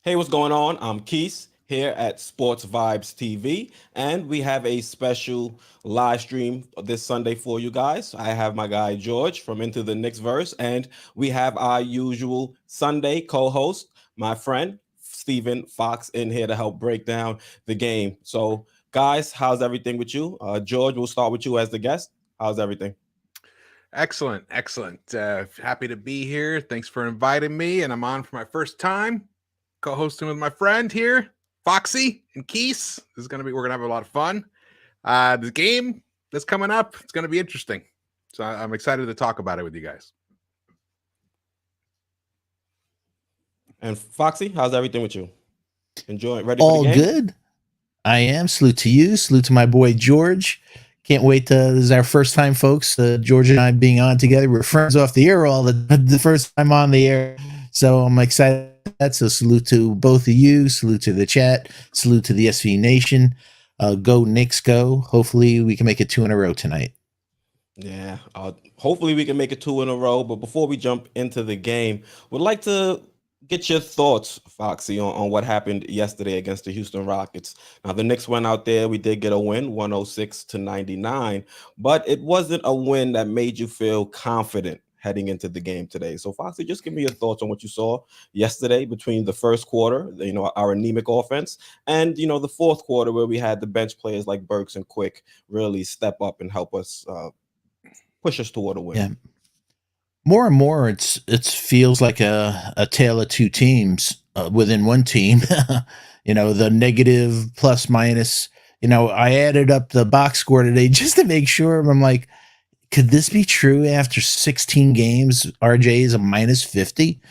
Hey, what's going on? I'm Quis here at Sports Vibes TV, and we have a special live stream this Sunday for you guys. I have my guy George from Into the Knicks verse, and we have our usual Sunday co-host, my friend Stephen Fox, in here to help break down the game. So, guys, how's everything with you? George, we'll start with you as the guest. How's everything? Excellent, excellent. Happy to be here. Thanks for inviting me, and I'm on for my first time, co-hosting with my friend here, Foxy and Keese. We're gonna have a lot of fun. The game that's coming up, it's gonna be interesting. So I'm excited to talk about it with you guys. And Foxy, how's everything with you? Enjoy, ready for the All game? good. I am. Salute to you. Salute to my boy George. Can't wait to. This is our first time, folks. George and I being on together. We're friends off the air all the first time on the air. So I'm excited. So salute to both of you. Salute to the chat. Salute to the SV Nation. Go Knicks, go. Hopefully we can make it two in a row tonight. Yeah, hopefully we can make it two in a row. But before we jump into the game, would like to get your thoughts, Foxy, on what happened yesterday against the Houston Rockets. Now, the Knicks went out there. We did get a win, 106-99, but it wasn't a win that made you feel confident heading into the game today. So, Foxy, just give me your thoughts on what you saw yesterday between the first quarter, our anemic offense, and, the fourth quarter where we had the bench players like Burks and Quick really step up and help us push us toward a win. Yeah. More and more, it feels like a tale of two teams within one team. The negative plus minus. I added up the box score today just to make sure. I'm like, could this be true after 16 games? RJ is a minus 50.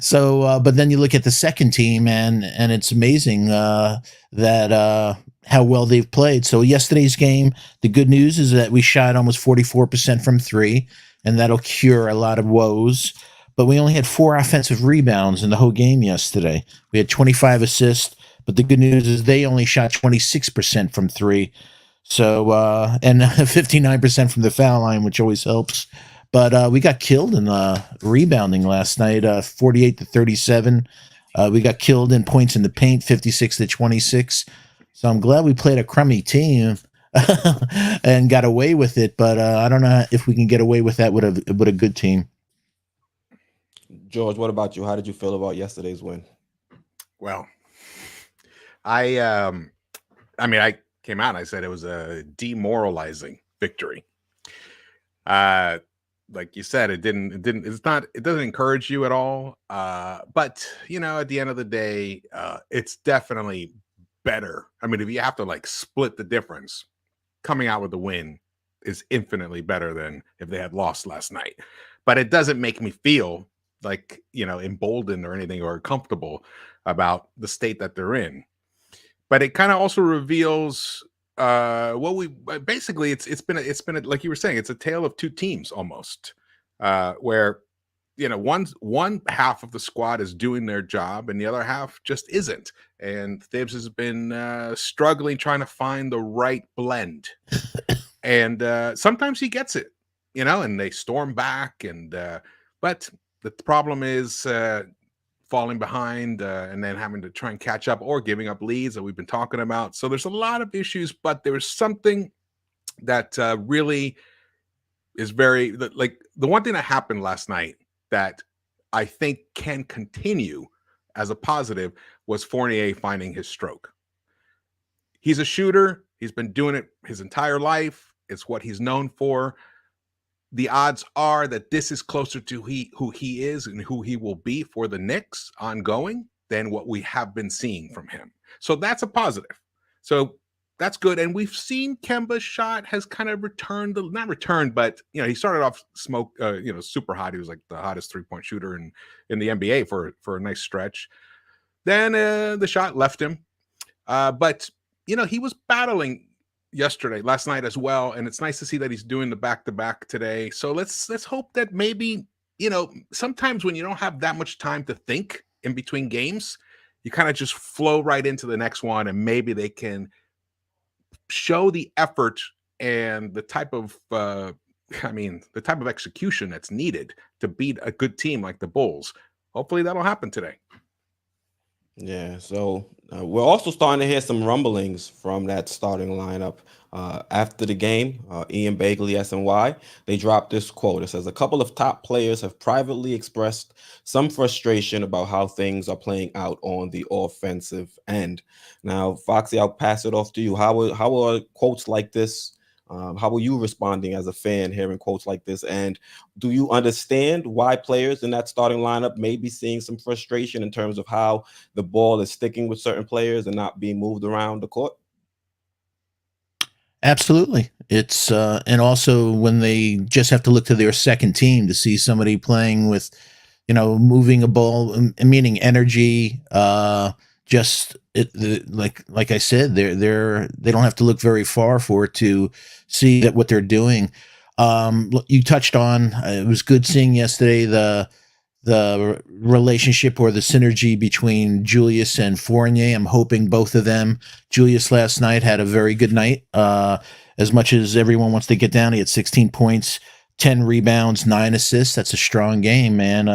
So, but then you look at the second team, and it's amazing that how well they've played. So yesterday's game, the good news is that we shot almost 44% from three, and that'll cure a lot of woes. But we only had 4 offensive rebounds in the whole game yesterday. We had 25 assists, but the good news is they only shot 26% from three. So, and 59% from the foul line, which always helps. But we got killed in rebounding last night, 48-37. We got killed in points in the paint, 56-26. So I'm glad we played a crummy team and got away with it. But I don't know if we can get away with that with a good team. George, what about you? How did you feel about yesterday's win? Well, I came out and I said it was a demoralizing victory. Like you said, it doesn't encourage you at all. But at the end of the day, it's definitely better. I mean, if you have to like split the difference, coming out with the win is infinitely better than if they had lost last night. But it doesn't make me feel like, emboldened or anything or comfortable about the state that they're in. But it kind of also reveals what we basically it's been like you were saying, it's a tale of two teams almost, where one half of the squad is doing their job and the other half just isn't. And Thibs has been struggling trying to find the right blend. And sometimes he gets it, and they storm back. And but the problem is falling behind and then having to try and catch up or giving up leads that we've been talking about. So there's a lot of issues, but there's something that really is like the one thing that happened last night that I think can continue as a positive was Fournier finding his stroke. He's a shooter. He's been doing it his entire life. It's what he's known for. The odds are that this is closer to who he is and who he will be for the Knicks ongoing than what we have been seeing from him. So that's a positive. So that's good. And we've seen Kemba's shot has kind of not returned, but he started off super hot. He was like the hottest 3-point shooter in the NBA for a nice stretch. Then the shot left him. But he was battling last night as well, and it's nice to see that he's doing the back-to-back today. So let's hope that maybe sometimes when you don't have that much time to think in between games, you kind of just flow right into the next one, and maybe they can show the effort and the type of execution that's needed to beat a good team like the Bulls. Hopefully that'll happen today. Yeah, so we're also starting to hear some rumblings from that starting lineup. After the game, Ian Bagley, SNY, they dropped this quote. It says, "A couple of top players have privately expressed some frustration about how things are playing out on the offensive end." Now, Foxy, I'll pass it off to you. How are quotes like this? How are you responding as a fan hearing quotes like this? And do you understand why players in that starting lineup may be seeing some frustration in terms of how the ball is sticking with certain players and not being moved around the court? Absolutely. It's and also when they just have to look to their second team to see somebody playing with, moving a ball, meaning energy. Just like I said, they don't have to look very far for it to see that what they're doing. You touched on it was good seeing yesterday the relationship or the synergy between Julius and Fournier. I'm hoping both of them. Julius last night had a very good night. As much as everyone wants to get down, he had 16 points, 10 rebounds, 9 assists. That's a strong game, man.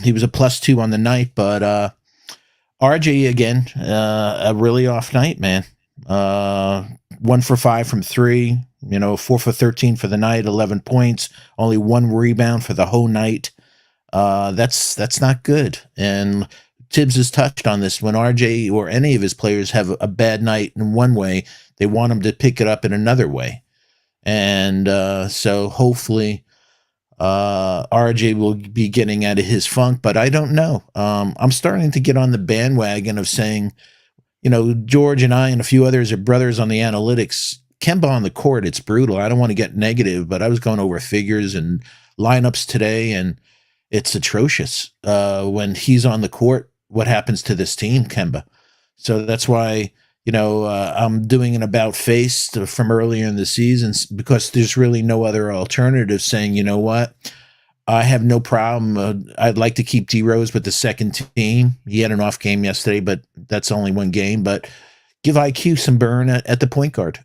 He was a +2 on the night, but RJ again, a really off night, man. 1 for 5 from three. 4 for 13 for the night, 11 points, only 1 rebound for the whole night. That's not good. And Tibbs has touched on this. When RJ or any of his players have a bad night in one way, they want him to pick it up in another way. And so hopefully RJ will be getting out of his funk. But I don't know. I'm starting to get on the bandwagon of saying, George and I and a few others are brothers on the analytics. Kemba on the court, it's brutal. I don't want to get negative, but I was going over figures and lineups today, and it's atrocious when he's on the court. What happens to this team, Kemba? So that's why I'm doing an about face from earlier in the season because there's really no other alternative. Saying, you know what, I have no problem. I'd like to keep D Rose with the second team. He had an off game yesterday, but that's only one game. But give IQ some burn at the point guard.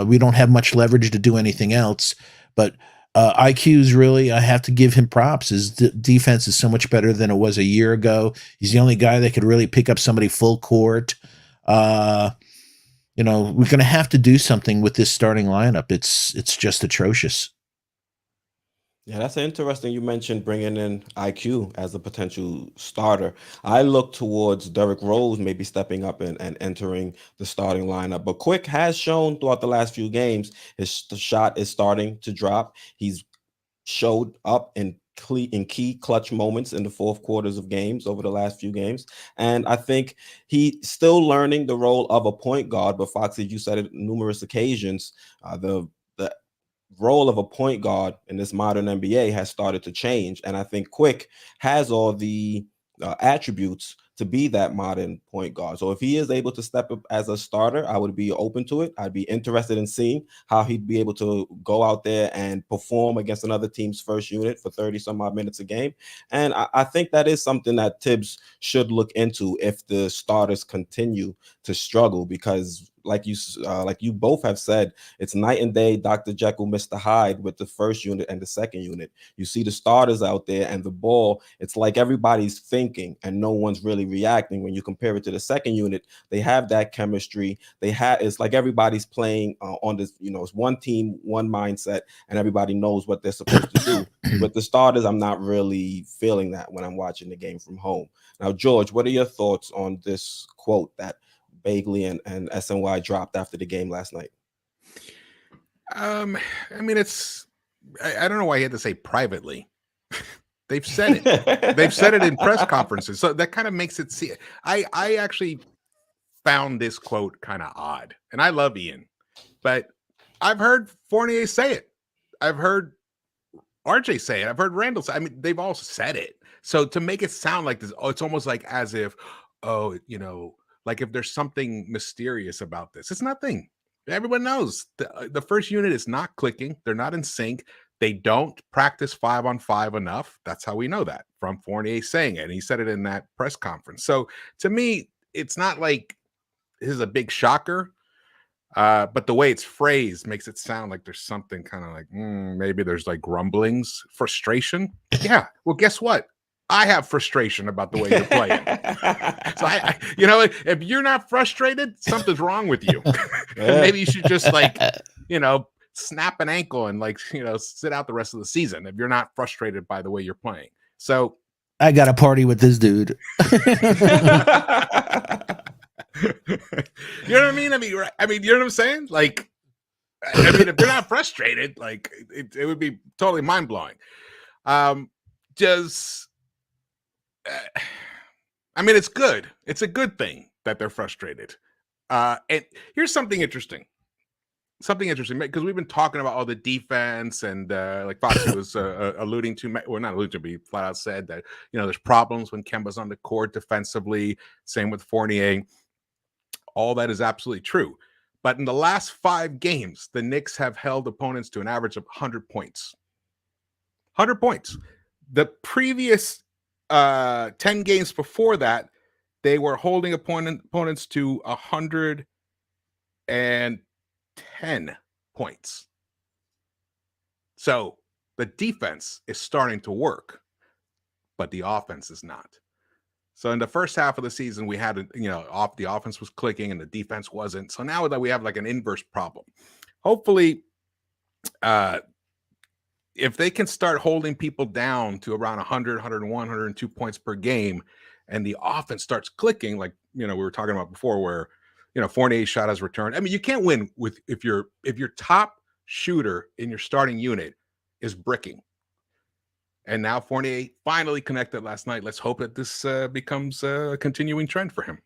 We don't have much leverage to do anything else, but IQ's really, I have to give him props. His defense is so much better than it was a year ago. He's the only guy that could really pick up somebody full court. Uh, we're going to have to do something with this starting lineup. It's just atrocious. Yeah, that's interesting. You mentioned bringing in IQ as a potential starter. I look towards Derrick Rose maybe stepping up and entering the starting lineup. But Quick has shown throughout the last few games the shot is starting to drop. He's showed up in key clutch moments in the fourth quarters of games over the last few games. And I think he's still learning the role of a point guard. But Foxy, you said it numerous occasions. The role of a point guard in this modern NBA has started to change. And I think Quick has all the attributes to be that modern point guard. So if he is able to step up as a starter, I would be open to it. I'd be interested in seeing how he'd be able to go out there and perform against another team's first unit for 30 some odd minutes a game. And I think that is something that Tibbs should look into if the starters continue to struggle, because like you both have said, it's night and day. Dr. Jekyll, Mr. Hyde with the first unit and the second unit. You see the starters out there and the ball, it's like everybody's thinking and no one's really reacting. When you compare it to the second unit, they have that chemistry. It's like everybody's playing on this, it's one team, one mindset, and everybody knows what they're supposed to do. With the starters, I'm not really feeling that when I'm watching the game from home. Now, George, what are your thoughts on this quote that Bagley and SNY dropped after the game last night? I mean, I don't know why he had to say privately. They've said it. They've said it in press conferences. So that kind of makes it see. I actually found this quote kind of odd. And I love Ian, but I've heard Fournier say it. I've heard RJ say it. I've heard Randall say it. I mean, they've all said it. So to make it sound like this, it's almost like as if, like if there's something mysterious about this. It's nothing. Everyone knows the first unit is not clicking. They're not in sync. They don't practice 5-on-5 enough. That's how we know that from Fournier saying it. And he said it in that press conference. So to me, it's not like this is a big shocker. But the way it's phrased makes it sound like there's something kind of like maybe there's like grumblings, frustration. Yeah. Well, guess what? I have frustration about the way you're playing. So if you're not frustrated, something's wrong with you. And maybe you should just snap an ankle and sit out the rest of the season if you're not frustrated by the way you're playing. So I got to party with this dude. you know what I mean? You know what I'm saying? Like, if you're not frustrated, like it would be totally mind blowing. It's good. It's a good thing that they're frustrated. And here's something interesting. Because we've been talking about all the defense and like Foxy was alluding to, or not alluding to, but he flat out said that, there's problems when Kemba's on the court defensively. Same with Fournier. All that is absolutely true. But in the last 5 games, the Knicks have held opponents to an average of 100 points. 100 points. The previous 10 games before that, they were holding opponents to 110 points. So the defense is starting to work, but the offense is not. So in the first half of the season, we had, the offense was clicking and the defense wasn't. So now that we have like an inverse problem, hopefully, if they can start holding people down to around 100, 101, 102 points per game, and the offense starts clicking, like, we were talking about before, where, Fournier's shot has returned. I mean, you can't win if your top shooter in your starting unit is bricking. And now Fournier finally connected last night. Let's hope that this becomes a continuing trend for him.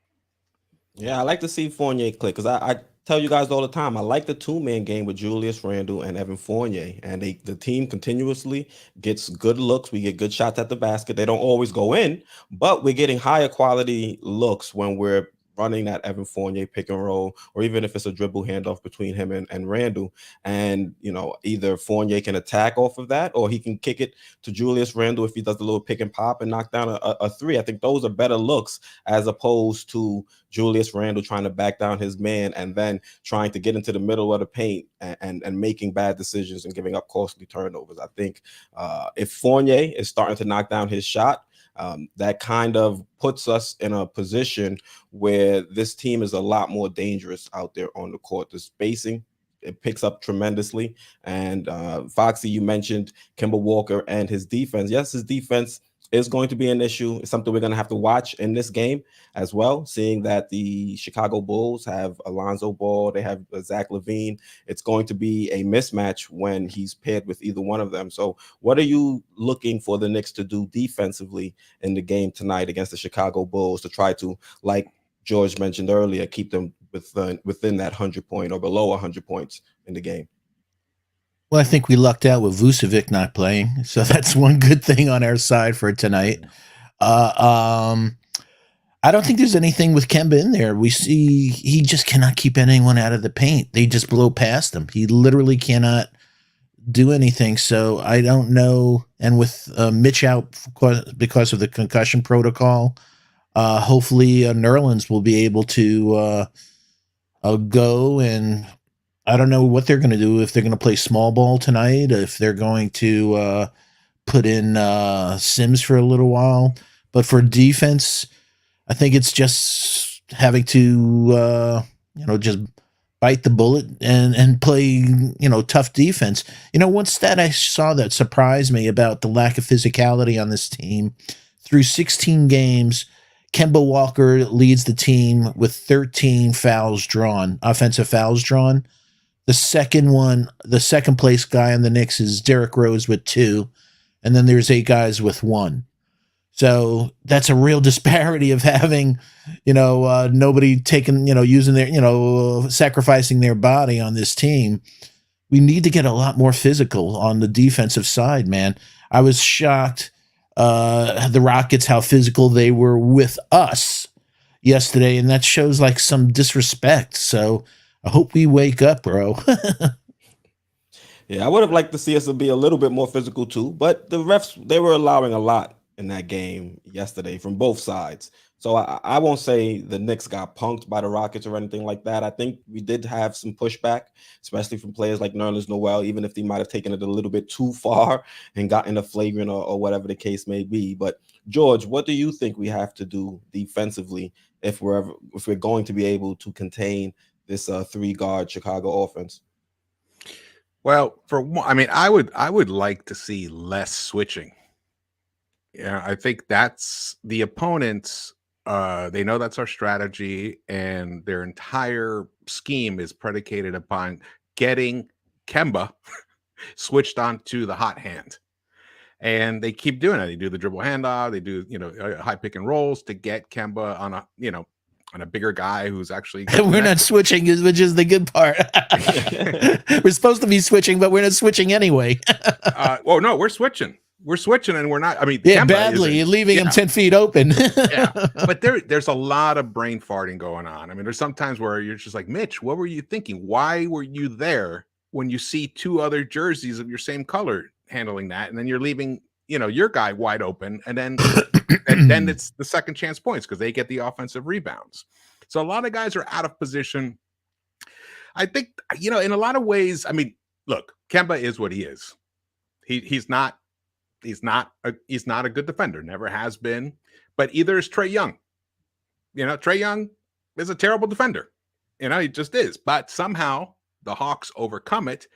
Yeah, I like to see Fournier click because I tell you guys all the time, I like the 2-man game with Julius Randle and Evan Fournier. And the team continuously gets good looks. We get good shots at the basket. They don't always go in, but we're getting higher quality looks when we're running that Evan Fournier pick and roll, or even if it's a dribble handoff between him and Randle. And, either Fournier can attack off of that, or he can kick it to Julius Randle if he does a little pick and pop and knock down a 3. I think those are better looks as opposed to Julius Randle trying to back down his man and then trying to get into the middle of the paint and making bad decisions and giving up costly turnovers. I think if Fournier is starting to knock down his shot, that kind of puts us in a position where this team is a lot more dangerous out there on the court. The spacing, it picks up tremendously. And Foxy, you mentioned Kemba Walker and his defense. Yes, his defense is going to be an issue. It's something we're going to have to watch in this game as well, seeing that the Chicago Bulls have Alonzo Ball, they have Zach LaVine. It's going to be a mismatch when he's paired with either one of them. So what are you looking for the Knicks to do defensively in the game tonight against the Chicago Bulls to try to, like George mentioned earlier, keep them within that 100 point or below 100 points in the game? Well, I think we lucked out with Vucevic not playing, so that's one good thing on our side for tonight. I don't think there's anything with Kemba in there. We see he just cannot keep anyone out of the paint. They just blow past him. He literally cannot do anything. So I don't know. And with Mitch out because of the concussion protocol, hopefully Nerlens will be able to go, and I don't know what they're going to do, if they're going to play small ball tonight, if they're going to put in Sims for a little while. But for defense, I think it's just having to, just bite the bullet and play, tough defense. One stat I saw that surprised me about the lack of physicality on this team: through 16 games, Kemba Walker leads the team with 13 offensive fouls drawn. The second place guy on the Knicks is Derrick Rose with 2, and then there's 8 guys with 1. So that's a real disparity of having, nobody taking, using their, sacrificing their body on this team. We need to get a lot more physical on the defensive side, man. I was shocked, the Rockets, how physical they were with us yesterday, and that shows like some disrespect. So I hope we wake up, bro. Yeah, I would have liked to see us be a little bit more physical too, but the refs, they were allowing a lot in that game yesterday from both sides. So I won't say the Knicks got punked by the Rockets or anything like that. I think we did have some pushback, especially from players like Nerlens Noel, even if they might have taken it a little bit too far and gotten a flagrant or whatever the case may be. But George, what do you think we have to do defensively if we're going to be able to contain this 3-guard Chicago offense? Well, for one, I mean, I would like to see less switching. Yeah, I think that's the opponents. They know that's our strategy, and their entire scheme is predicated upon getting Kemba switched onto the hot hand. And they keep doing it. They do the dribble handoff. They do, high pick and rolls to get Kemba on a bigger guy who's actually. We're not switching, which is the good part. We're supposed to be switching, but we're not switching anyway. Well, no, we're switching. We're switching, and we're not. I mean, yeah, Kemba badly. You're leaving him 10 feet open. Yeah, but there's a lot of brain farting going on. I mean, there's some times where you're just like, Mitch, what were you thinking? Why were you there when you see 2 other jerseys of your same color handling that, and then you're leaving, your guy wide open, and then it's the second chance points because they get the offensive rebounds. So a lot of guys are out of position. I think, in a lot of ways, I mean, look, Kemba is what he is. He's not a good defender, never has been, but either is Trae Young. Trae Young is a terrible defender. He just is. But somehow the Hawks overcome it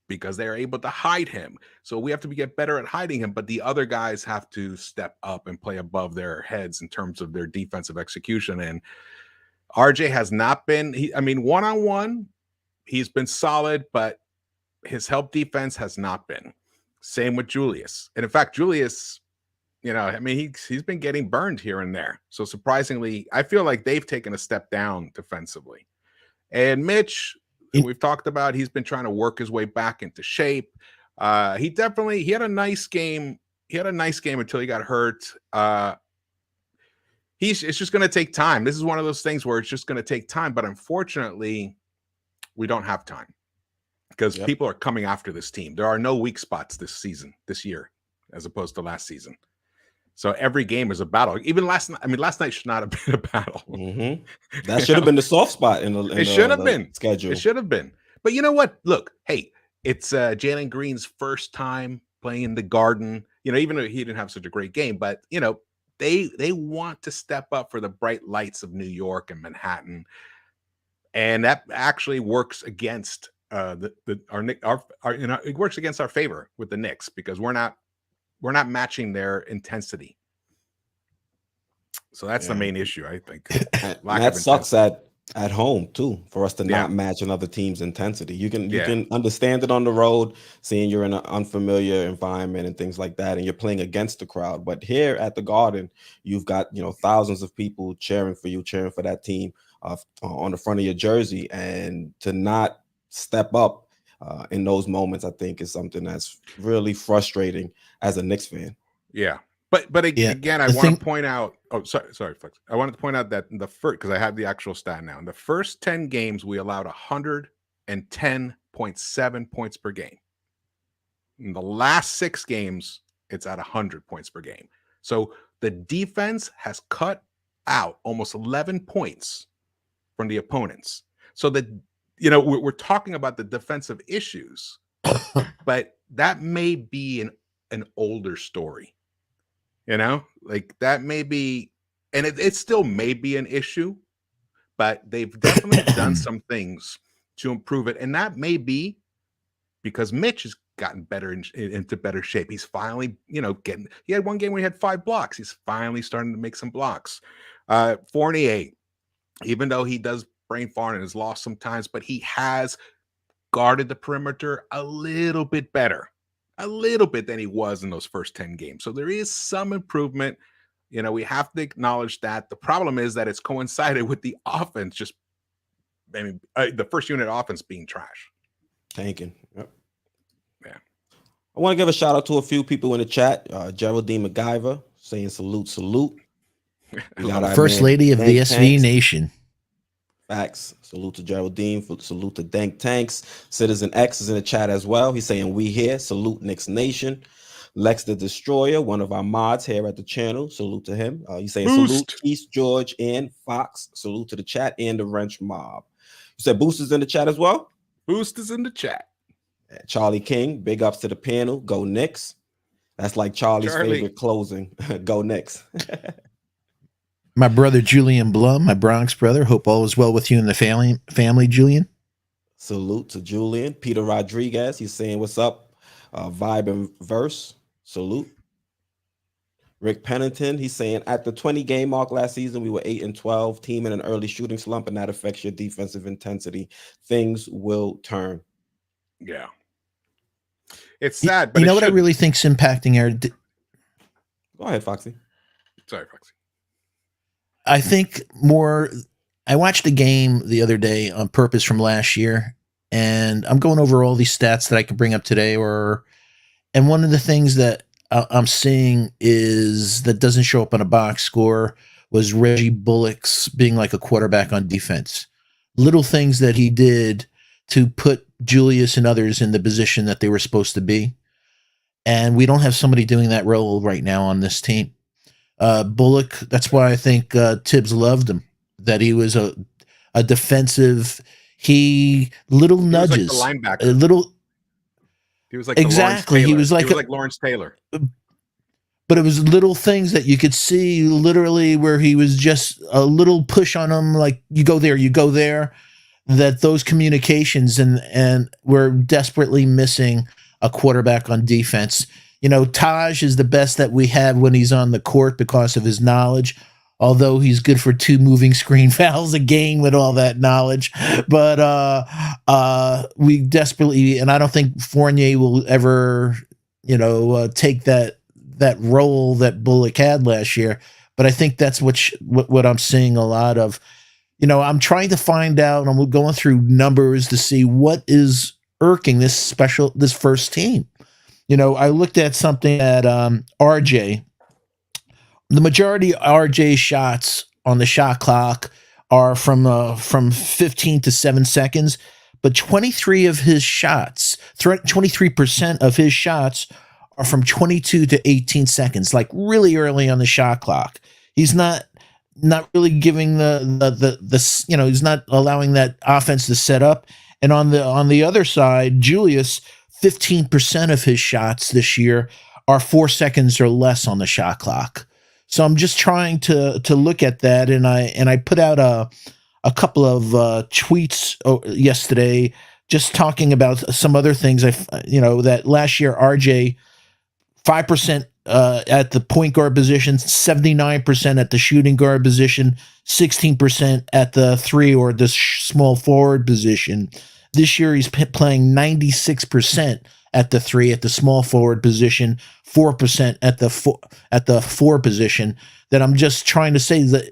because they're able to hide him. So we have to get better at hiding him, but the other guys have to step up and play above their heads in terms of their defensive execution. And RJ has not been, one-on-one, he's been solid, but his help defense has not been. Same with Julius. And in fact, Julius, he's been getting burned here and there. So surprisingly, I feel like they've taken a step down defensively. And Mitch, we've talked about, he's been trying to work his way back into shape. He had a nice game. He had a nice game until he got hurt. It's just going to take time. This is one of those things where it's just going to take time. But unfortunately, we don't have time. Because people are coming after this team. There are no weak spots this year, as opposed to last season. So every game is a battle. Even last night, last night should not have been a battle. Mm-hmm. That should have been the soft spot in the schedule. It should have been. But you know what? Look, hey, it's Jalen Green's first time playing in the Garden. Even though he didn't have such a great game, but they want to step up for the bright lights of New York and Manhattan, and that actually works against. It works against our favor with the Knicks because we're not matching their intensity. So that's the main issue, I think. That sucks at home too, for us to not match another team's intensity. You can understand it on the road, seeing you're in an unfamiliar environment and things like that, and you're playing against the crowd. But here at the Garden, you've got thousands of people cheering for you, cheering for that team on the front of your jersey, and to not step up in those moments, I think is something that's really frustrating as a Knicks fan. Yeah. But again, I want to point out, sorry, Flex. I wanted to point out that in the first, because I have the actual stat now, in the first 10 games, we allowed 110.7 points per game. In the last 6 games, it's at 100 points per game. So the defense has cut out almost 11 points from the opponents. So we're talking about the defensive issues, but that may be an older story. That may be, and it still may be an issue, but they've definitely done some things to improve it. And that may be because Mitch has gotten better into better shape. He's finally, he had one game where he had 5 blocks. He's finally starting to make some blocks. Fournier, even though he does brain fart and has lost sometimes, but he has guarded the perimeter a little bit better, than he was in those first 10 games. So there is some improvement. We have to acknowledge that. The problem is that it's coincided with the offense the first unit offense being trash. Tanking. Yep. Yeah. I want to give a shout out to a few people in the chat. Geraldine MacGyver saying salute. First lady of the SV Nation. Facts. Salute to Geraldine. Salute to Dank Tanks. Citizen X is in the chat as well. He's saying we here. Salute Knicks Nation. Lex the Destroyer, one of our mods here at the channel. Salute to him. He's saying salute Boost. Keith, George, and Fox. Salute to the chat and the Wrench Mob. You said Boost is in the chat as well? Boost is in the chat. Charlie King, big ups to the panel. Go Knicks. That's like Charlie's favorite closing. Go Knicks. My brother Julian Blum, my Bronx brother. Hope all is well with you and the family, Julian. Salute to Julian. Peter Rodriguez, he's saying what's up. Vibe and verse. Salute. Rick Pennington, he's saying at the 20 game mark last season, we were 8-12, team in an early shooting slump, and that affects your defensive intensity. Things will turn. Yeah. It's sad, but you know what I really think's impacting our. Go ahead, Foxy. Sorry, Foxy. I think more. I watched a game the other day on purpose from last year, and I'm going over all these stats that I could bring up today. And one of the things that I'm seeing is that doesn't show up on a box score was Reggie Bullock's being like a quarterback on defense. Little things that he did to put Julius and others in the position that they were supposed to be. And we don't have somebody doing that role right now on this team. Bullock, that's why I think Tibbs loved him, that he was a defensive, little nudges, like the linebacker. a little. He was like exactly. He was like Lawrence Taylor. But it was little things that you could see literally where he was just a little push on him, like you go there, that those communications and we're desperately missing a quarterback on defense. You know, Taj is the best that we have when he's on the court because of his knowledge, although he's good for 2 moving screen fouls a game with all that knowledge. But we desperately, and I don't think Fournier will ever, take that role that Bullock had last year. But I think that's what I'm seeing a lot of. I'm trying to find out, and I'm going through numbers to see what is irking this first team. I looked at something at RJ. The majority of RJ's shots on the shot clock are from 15 to 7 seconds, but 23% of his shots are from 22 to 18 seconds, like really early on the shot clock. He's not really giving the he's not allowing that offense to set up. And on the other side, Julius, 15% of his shots this year are 4 seconds or less on the shot clock. So I'm just trying to look at that, and I put out a couple of tweets yesterday, just talking about some other things. That last year RJ 5% at the point guard position, 79% at the shooting guard position, 16% at the 3 or the small forward position. This year he's playing 96% at the 3 at the small forward position, 4% at the 4 position. That I'm just trying to say that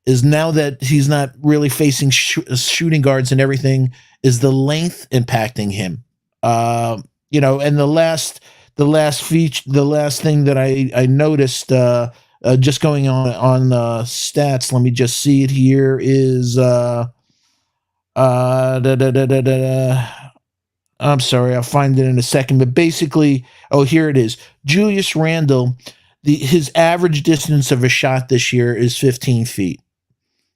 is now that he's not really facing shooting guards and everything, is the length impacting him? And the last thing that I noticed, just going on stats. Let me just see it here. Is I'm sorry, I'll find it in a second. But basically, here it is. Julius Randle, his average distance of a shot this year is 15 feet.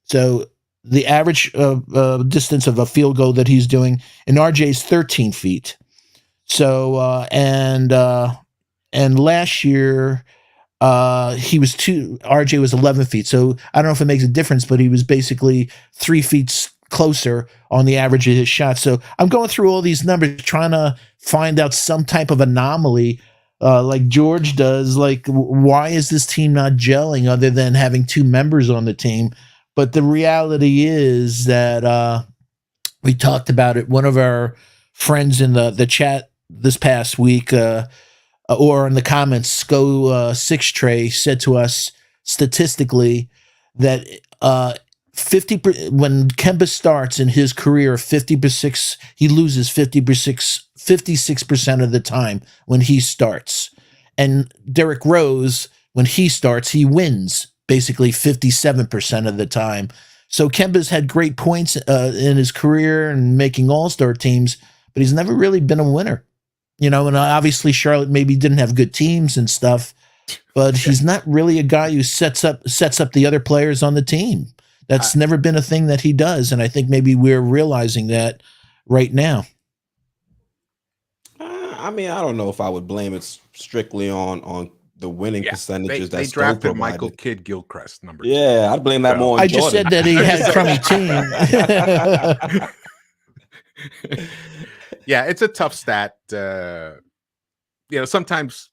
So the average distance of a field goal that he's doing, and RJ's 13 feet. So and last year RJ was 11 feet. So I don't know if it makes a difference, but he was basically 3 feet closer on the average of his shots. So I'm going through all these numbers, trying to find out some type of anomaly, like George does. Like, why is this team not gelling other than having 2 members on the team? But the reality is that we talked about it. One of our friends in the chat this past week, or in the comments, Go 6 Tray said to us statistically that when Kemba starts in his career, 56, he loses 56% of the time when he starts. And Derrick Rose, when he starts, he wins basically 57% of the time. So Kemba's had great points in his career and making all-star teams, but he's never really been a winner. and obviously Charlotte maybe didn't have good teams and stuff, but he's not really a guy who sets up the other players on the team. That's never been a thing that he does, and I think maybe we're realizing that right now. I mean, I don't know if I would blame it strictly on the winning percentages they that drafted Stowe Michael provided. Kidd-Gilchrist, number 2. Yeah, I'd blame that more on I Jordan. just said that he had a crummy team. Yeah, it's a tough stat. Sometimes,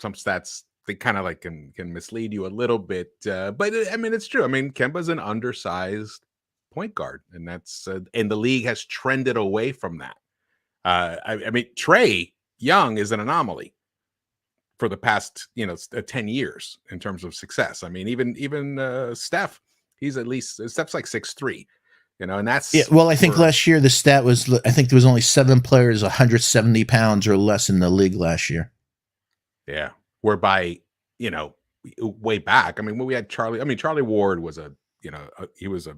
some stats, they kind of like can mislead you a little bit. But I mean, it's true. I mean, Kemba's an undersized point guard, and that's and the league has trended away from that. I mean, Trae Young is an anomaly for the past 10 years in terms of success. I mean, even Steph, Steph's like 6'3", and that's well, I think last year the stat was, I think there was only 7 players 170 pounds or less in the league last year. Yeah, whereby way back. I mean, when we had Charlie Ward was he was a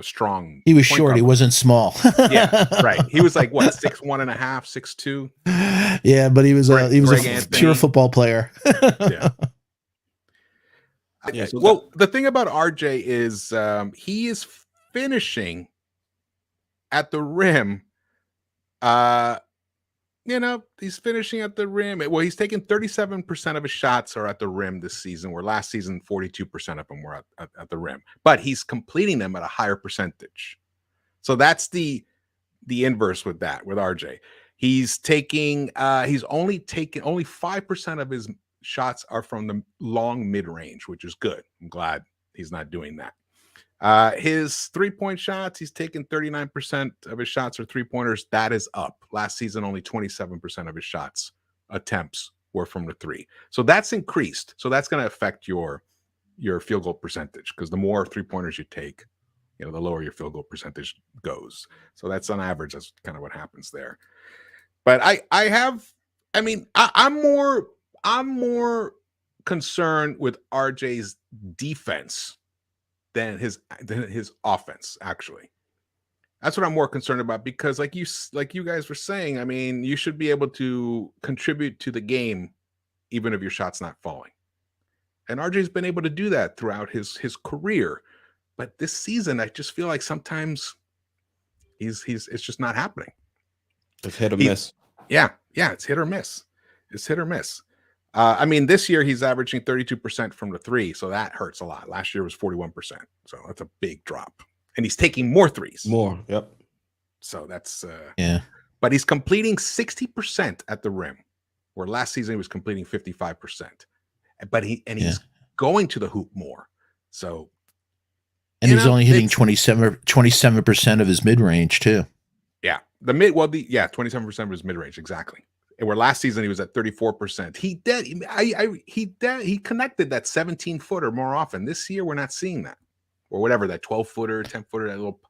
strong. He was short. He wasn't small. Yeah, right. He was like what, 6'1.5", 6'2". Yeah, but he was a Anthony. pure football player. Yeah. Well, the thing about RJ is he is finishing at the rim. He's finishing at the rim. Well, he's taking 37% of his shots are at the rim this season, where last season 42% of them were at the rim. But he's completing them at a higher percentage. So that's the inverse with RJ. He's only 5% of his shots are from the long mid-range, which is good. I'm glad he's not doing that. His 3-point shots, he's taken 39% of his shots are 3-pointers. That is up. Last season, only 27% of his shots attempts were from the 3. So that's increased. So that's going to affect your field goal percentage, because the more 3-pointers you take, the lower your field goal percentage goes. So that's on average. That's kind of what happens there. But I'm more concerned with RJ's defense than his offense, actually. That's what I'm more concerned about, because like you guys were saying, I mean, you should be able to contribute to the game even if your shot's not falling. And RJ's been able to do that throughout his career. But this season, I just feel like sometimes it's just not happening. It's hit or miss. Yeah, it's hit or miss. It's hit or miss. I mean, this year he's averaging 32% from the 3, so that hurts a lot. Last year was 41%, so that's a big drop. And he's taking more 3s. More, yep. So that's yeah. But he's completing 60% at the rim, where last season he was completing 55%. But he's going to the hoop more. So, and he's only hitting 27% of his mid range too. Yeah, 27% of his mid range, exactly. And where last season he was at 34%. He connected that 17-footer more often. This year we're not seeing that, or whatever, that 12-footer, 10-footer, that little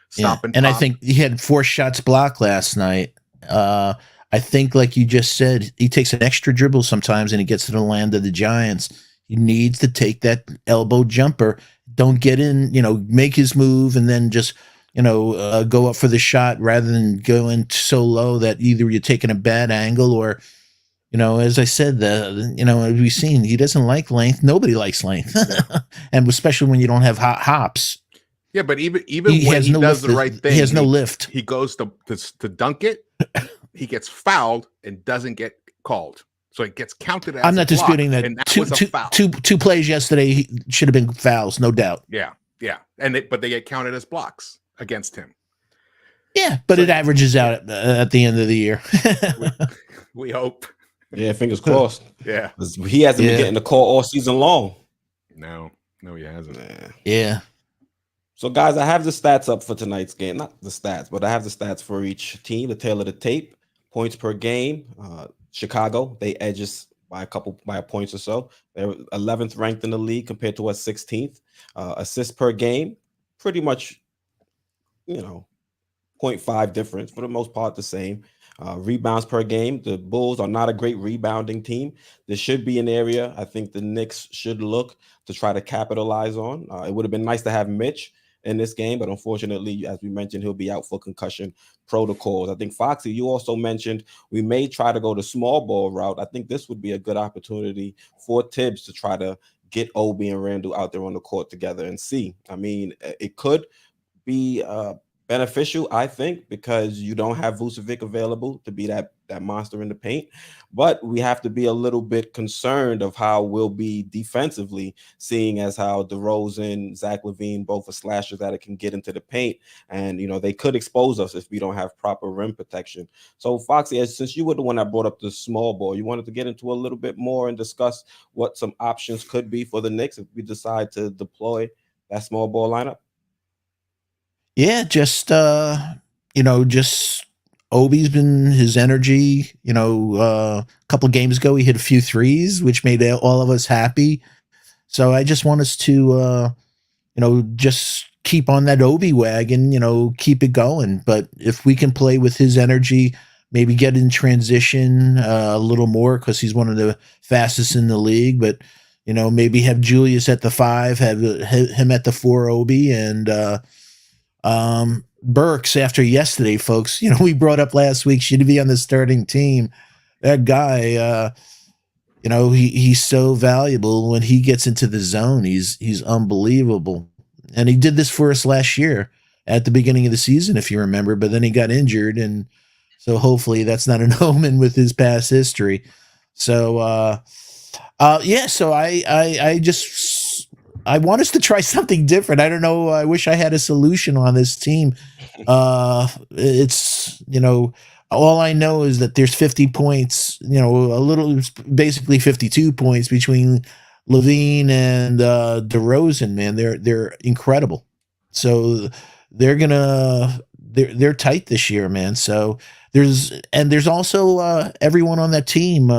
stop and pop. I think he had 4 shots blocked last night. I think, like you just said, he takes an extra dribble sometimes and he gets to the land of the Giants. He needs to take that elbow jumper. Don't get in, make his move and then just go up for the shot, rather than going so low that either you're taking a bad angle or, as I said, we've seen, he doesn't like length. Nobody likes length. No. And especially when you don't have hot hops. Yeah, but even when he does the right thing, he has no lift. He goes to dunk it. He gets fouled and doesn't get called. So it gets counted as I'm not disputing that. Two plays yesterday should have been fouls, no doubt. Yeah. But they get counted as blocks against him. Yeah, but it averages out at the end of the year. we hope. Yeah, fingers crossed. Yeah. He hasn't been getting the call all season long. No, he hasn't. Yeah. So, guys, I have the stats up for tonight's game. Not the stats, but I have the stats for each team, the tail of the tape. Points per game. Chicago, they edge us by a point or so. They're 11th ranked in the league compared to us 16th. Assists per game, pretty much, 0.5 difference, for the most part the same. Rebounds per game, the Bulls are not a great rebounding team. This should be an area I think the Knicks should look to try to capitalize on. It would have been nice to have Mitch in this game, but unfortunately, as we mentioned, he'll be out for concussion protocols. I think Foxy, you also mentioned we may try to go the small ball route. I think this would be a good opportunity for Tibbs to try to get Obi and Randall out there on the court together and see. I mean, it could be beneficial, I think, because you don't have Vucevic available to be that monster in the paint. But we have to be a little bit concerned of how we'll be defensively, seeing as how DeRozan, Zach LaVine, both are slashers that can get into the paint, and they could expose us if we don't have proper rim protection. So, Foxy, since you were the one that brought up the small ball, you wanted to get into a little bit more and discuss what some options could be for the Knicks if we decide to deploy that small ball lineup. Yeah, just Obi's been his energy. A couple of games ago he hit a few threes, which made all of us happy. So I just want us to, just keep on that Obi wagon. Keep it going. But if we can play with his energy, maybe get in transition a little more because he's one of the fastest in the league. But maybe have Julius at the 5, have him at the 4, Obi, and Burks after yesterday, folks. We brought up last week, should he be on the starting team? That guy, he's so valuable when he gets into the zone. He's unbelievable. And he did this for us last year at the beginning of the season, if you remember, but then he got injured. And so hopefully that's not an omen with his past history. So, so I want us to try something different. I don't know. I wish I had a solution on this team. It's, all I know is that there's 50 points, basically 52 points between LaVine and DeRozan, man. They're incredible. So they're tight this year, man. So there's also everyone on that team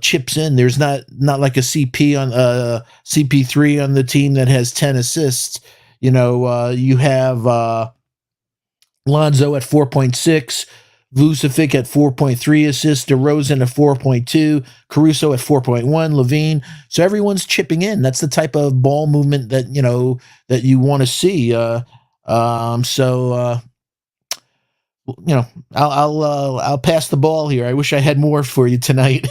chips in. There's not like a CP3 on the team that has 10 assists. You have Lonzo at 4.6, Vucevic at 4.3 assists, DeRozan at 4.2, Caruso at 4.1, LaVine. So everyone's chipping in. That's the type of ball movement that that you want to see. I'll pass the ball here. I wish I had more for you tonight.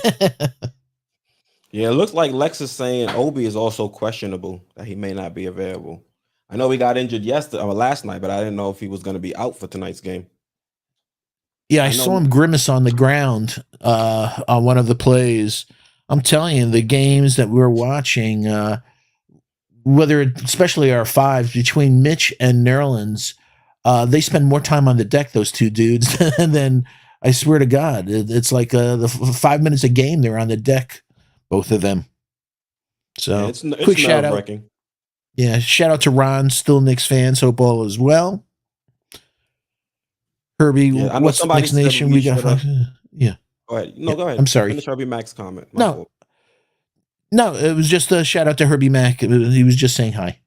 Yeah, it looks like Lex is saying Obi is also questionable, that he may not be available. I know he got injured last night, but I didn't know if he was going to be out for tonight's game. Yeah, I saw him grimace on the ground on one of the plays. I'm telling you, the games that we're watching, especially our 5s between Mitch and Nerlens, they spend more time on the deck, those two dudes, than I swear to God. It's like the 5 minutes a game they're on the deck, both of them. So it's quick shout out. Yeah, shout out to Ron, still Knicks fans. Hope all is well. Herbie, what's the next nation we got? Yeah. Go ahead. No, go ahead. I'm sorry. Finish Herbie Mack's comment. No, it was just a shout out to Herbie Mack. He was just saying hi.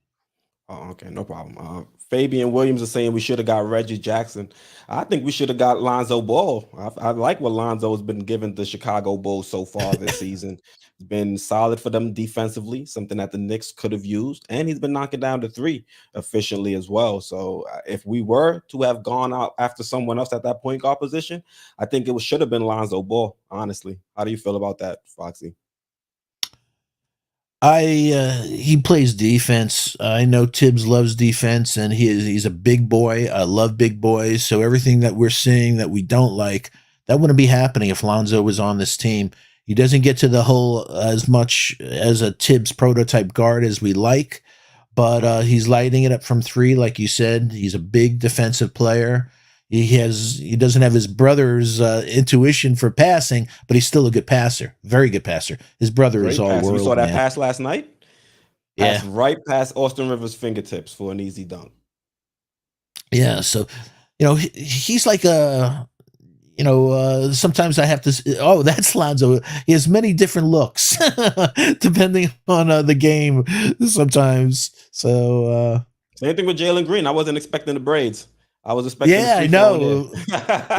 Oh, okay, no problem. Fabian Williams is saying we should have got Reggie Jackson. I think we should have got Lonzo Ball. I like what Lonzo has been giving the Chicago Bulls so far this season. It's been solid for them defensively, something that the Knicks could have used, and he's been knocking down the 3 efficiently as well. So if we were to have gone out after someone else at that point guard position, I think it should have been Lonzo Ball, honestly. How do you feel about that, Foxy? He plays defense. I know Tibbs loves defense, and he's a big boy. I love big boys. So everything that we're seeing that we don't like, that wouldn't be happening if Lonzo was on this team. He doesn't get to the hole as much as a Tibbs prototype guard as we like, but he's lighting it up from 3, like you said. He's a big defensive player. He doesn't have his brother's intuition for passing, but he's still a good passer, very good passer. His brother is all world. We saw that pass last night. Yeah, Passed right past Austin Rivers' fingertips for an easy dunk. Yeah, so he's like sometimes I have to. Oh, that's Lonzo. He has many different looks depending on the game. Sometimes, so same thing with Jalen Green. I wasn't expecting the braids. I was expecting. Yeah, I know.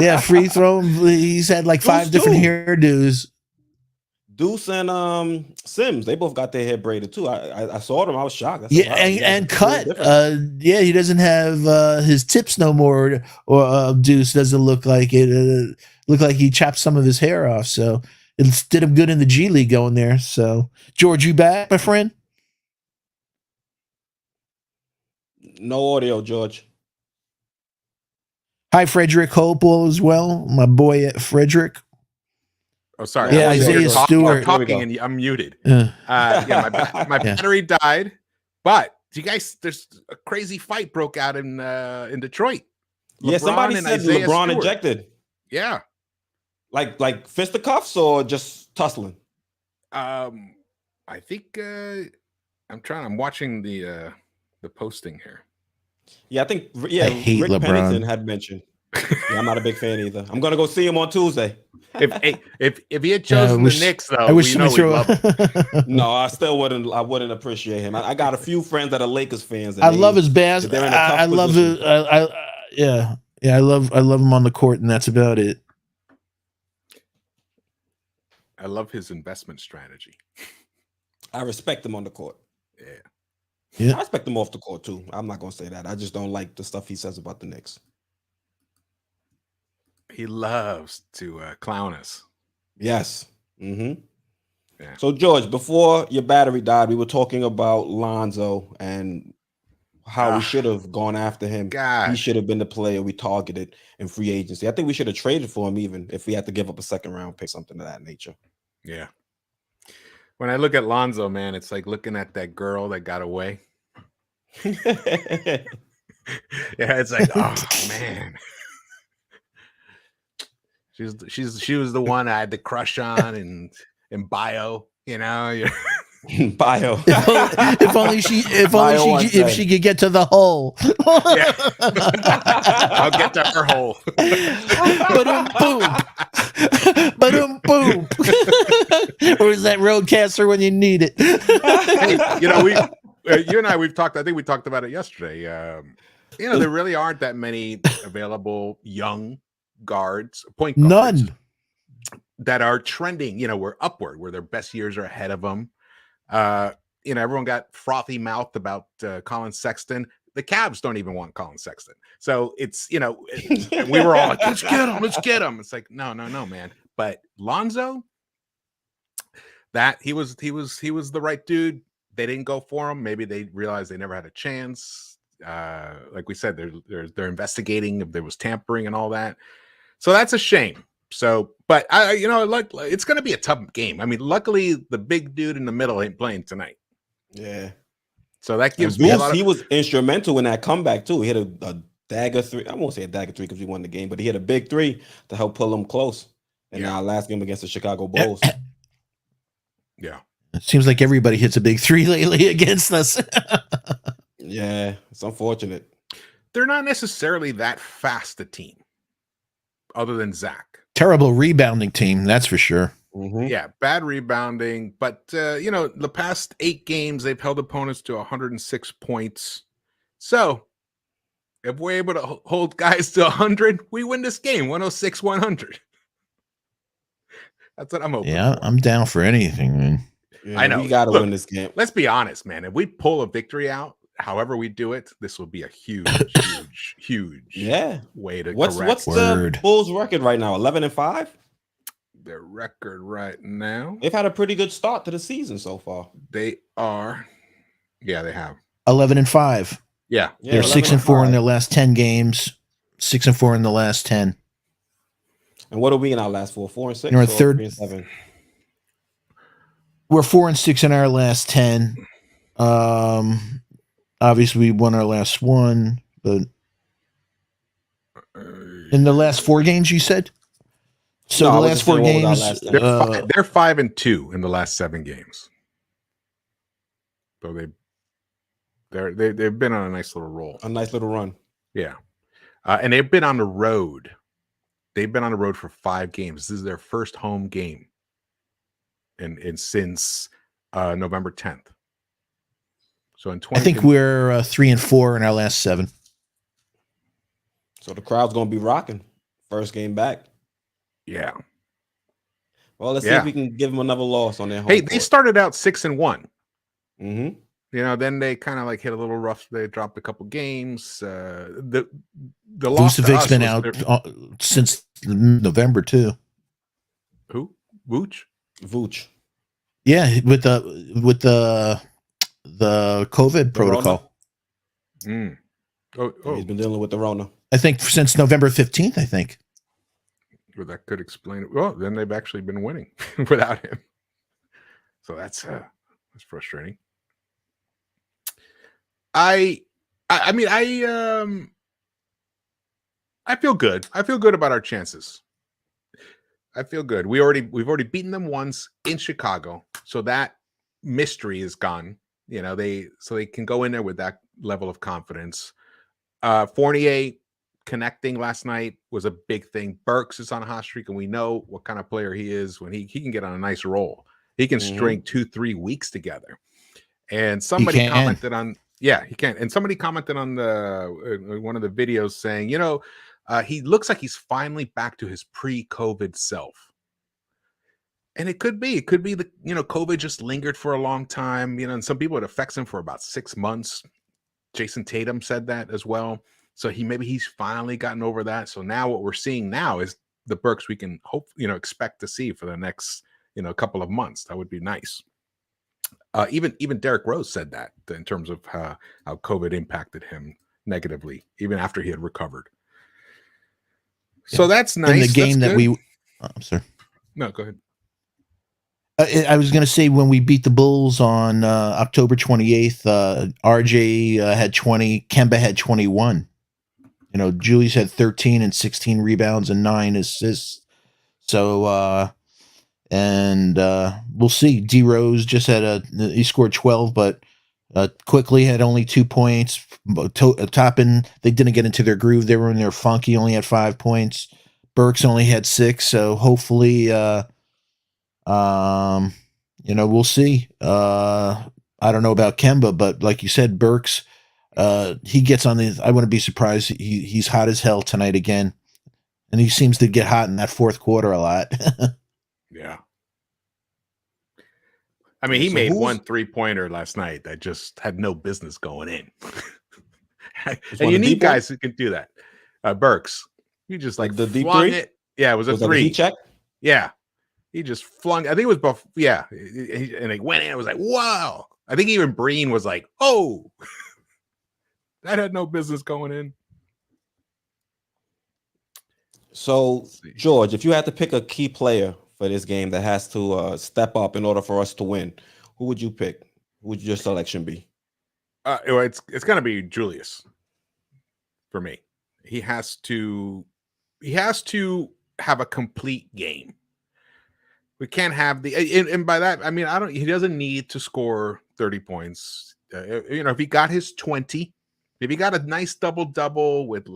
Yeah, free throw. He's had like 5 different hairdos. Deuce and Sims, they both got their hair braided too. I saw them. I was shocked. I said, Yeah, wow, you guys and look really cut. different. Yeah, he doesn't have his tips no more, or Deuce doesn't look like it. Look like he chopped some of his hair off. So it did him good in the G League going there. So George, you back, my friend? No audio, George. Hi, Frederick Hope, all as well. My boy Frederick. Oh, sorry. Yeah, I was Isaiah here Stewart. talking and I'm muted. Uh, My Yeah. battery died, but you guys, there's a crazy fight broke out in Detroit. Yeah, somebody and said Isaiah LeBron Stewart. ejected. Yeah. Like fisticuffs or just tussling? I think I'm watching the posting here. Yeah, I think I hate Rick LeBron. Pennington had mentioned. Yeah, I'm not a big fan either. I'm gonna go see him on Tuesday. If he had chosen wish- the Knicks, though, I wish we know somebody we'd love him. No, I wouldn't appreciate him. I got a few friends that are Lakers fans. And I love his bass. they're in a tough I love position. it. Yeah. I love him on the court, and that's about it. I love his investment strategy. I respect him on the court. Yeah. I respect him off the court too. I'm not gonna say that. I just don't like the stuff he says about the Knicks. He loves to clown us. Yes. Mm-hmm. Yeah. So George, before your battery died, we were talking about Lonzo and how we should have gone after him. God. He should have been the player we targeted in free agency. I think we should have traded for him, even if we had to give up a second round pick, something of that nature. Yeah. When I look at Lonzo, man, it's like looking at that girl that got away. Yeah, it's like, oh man. She was the one I had the crush on in bio, you know. Bio. If she could get to the hole. Yeah. I'll get to her hole. Boom. Or is that roadcaster when you need it? Hey, you and I, I think we talked about it yesterday. There really aren't that many available young guards, point guards. None that are trending, we're upward, where their best years are ahead of them. Everyone got frothy mouthed about Colin Sexton. The Cavs don't even want Colin Sexton. So it's, we were all like, let's get him. It's like, no, man. But Lonzo, that he was the right dude. They didn't go for him. Maybe they realized they never had a chance. Like we said, they're investigating if there was tampering and all that. So that's a shame. So, but it's going to be a tough game. I mean, luckily the big dude in the middle ain't playing tonight. Yeah. So that gives me a lot of... He was instrumental in that comeback too. He hit a dagger three. I won't say a dagger three because we won the game, but he hit a big three to help pull them close in our last game against the Chicago Bulls. Yeah. It seems like everybody hits a big three lately against us. Yeah, it's unfortunate. They're not necessarily that fast a team, other than Zach. Terrible rebounding team, that's for sure. Mm-hmm. Yeah, bad rebounding. But, the past 8 games, they've held opponents to 106 points. So if we're able to hold guys to 100, we win this game, 106-100. That's what I'm hoping for. I'm down for anything, man. Yeah, I know. We got to win this game. Let's be honest, man. If we pull a victory out, however we do it, this will be a huge way to What's correct the Bulls record right now? 11-5? Their record right now. They've had a pretty good start to the season so far. They are. Yeah, they have 11-5. Yeah. They're 6-4 in their last 10 games. 6-4 in the last 10. And what are we in our last 4? 4 and 6. We're or third. 3 and 7. We're 4 and 6 in our last 10. Obviously we won our last one, but in the last 4 games, you said. So the last 4 games, they're 5-2 in the last 7 games. So they've been on a nice little roll, a nice little run. Yeah, and they've been on the road. They've been on the road for 5 games. This is their first home game, and since November 10th. So in 20, I think we're 3-4 in our last 7. So the crowd's gonna be rocking. First game back. Yeah. Well, let's see if Yeah. we can give them another loss on their home Hey, court. they started out 6-1. Mm-hmm. You know, then they kind of like hit a little rough. They dropped a couple games. The loss to Vucevic's us been was out since November too. who? Vooch? Vooch. Yeah, with the COVID The Rona. protocol. Mm. Yeah, he's been dealing with the Rona. I think since November 15th, I think. Well, that could explain it. Well, then they've actually been winning without him. So that's frustrating. I mean, I feel good. I feel good about our chances. I feel good. We've already beaten them once in Chicago, so that mystery is gone. You know, they can go in there with that level of confidence. Fournier connecting last night was a big thing. Burks is on a hot streak, and we know what kind of player he is when he can get on a nice roll. He can string 2-3 weeks together. And somebody commented on, he can. And somebody commented on the one of the videos saying, you know, he looks like he's finally back to his pre-COVID self. And it could be the, you know, COVID just lingered for a long time, you know, and some people it affects him for about 6 months. Jason Tatum said that as well. So he's finally gotten over that. So now what we're seeing now is the Burks we can hope, you know, expect to see for the next, you know, couple of months. That would be nice. Even Derrick Rose said that in terms of how COVID impacted him negatively, even after he had recovered. Yeah. So that's nice. In the game that I'm sorry. No, go ahead. I was going to say when we beat the Bulls on October 28th, RJ had 20, Kemba had 21. You know, Julius had 13 and 16 rebounds and 9 assists. So, we'll see. D Rose just he scored 12, but quickly had only 2 points. Toppin, they didn't get into their groove. They were in their funk. He only had 5 points. Burks only had 6. So hopefully, you know, we'll see. I don't know about Kemba, but like you said, Burks, he gets on the. I wouldn't be surprised. He's hot as hell tonight again, and he seems to get hot in that fourth quarter a lot. Yeah. I mean, he made 1 3-pointer last night that just had no business going in. And you need guys who can do that. Burks, he just like the deep flung three. It. Yeah, it was a 3. That a heat check? Yeah. He just flung. I think it was both. Yeah, and it went in. It was like, wow. I think even Breen was like, oh, that had no business going in. So, George, if you had to pick a key player for this game that has to step up in order for us to win, who would you pick? Who would your selection be? It's going to be Julius for me. He has to have a complete game. We can't have and by that I mean he doesn't need to score 30 points. You know, if he got his 20, if he got a nice double with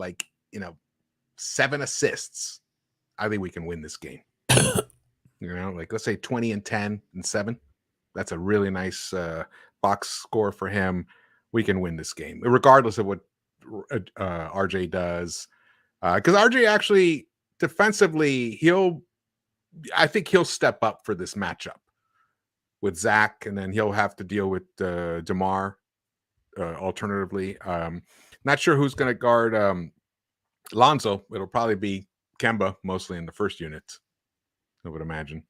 7 assists, I think we can win this game. You know, like let's say 20 and 10 and 7. That's a really nice box score for him. We can win this game, regardless of what RJ does. Because RJ actually defensively, I think he'll step up for this matchup with Zach, and then he'll have to deal with DeMar alternatively. Not sure who's going to guard Lonzo. It'll probably be Kemba mostly in the first unit, I would imagine.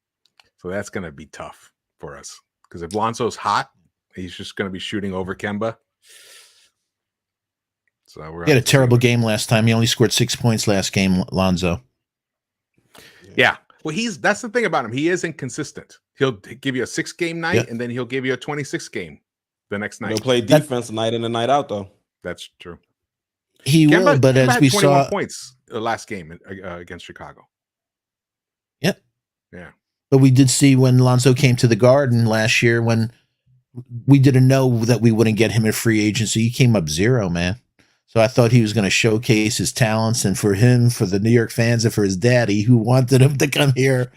So that's going to be tough for us because if Lonzo's hot, he's just going to be shooting over Kemba. So he had a terrible game last time. He only scored 6 points last game, Lonzo. Yeah. Well, that's the thing about him. He is inconsistent. He'll give you a 6-game night, and then he'll give you a 26-game the next night. He'll play defense night in and night out, though. That's true. He will, but as we 21 saw, points the last game against Chicago. Yep. Yeah. But we did see when Lonzo came to the Garden last year, when we didn't know that we wouldn't get him in free agency, he came up 0, man. So I thought he was going to showcase his talents, and for him, for the New York fans, and for his daddy who wanted him to come here.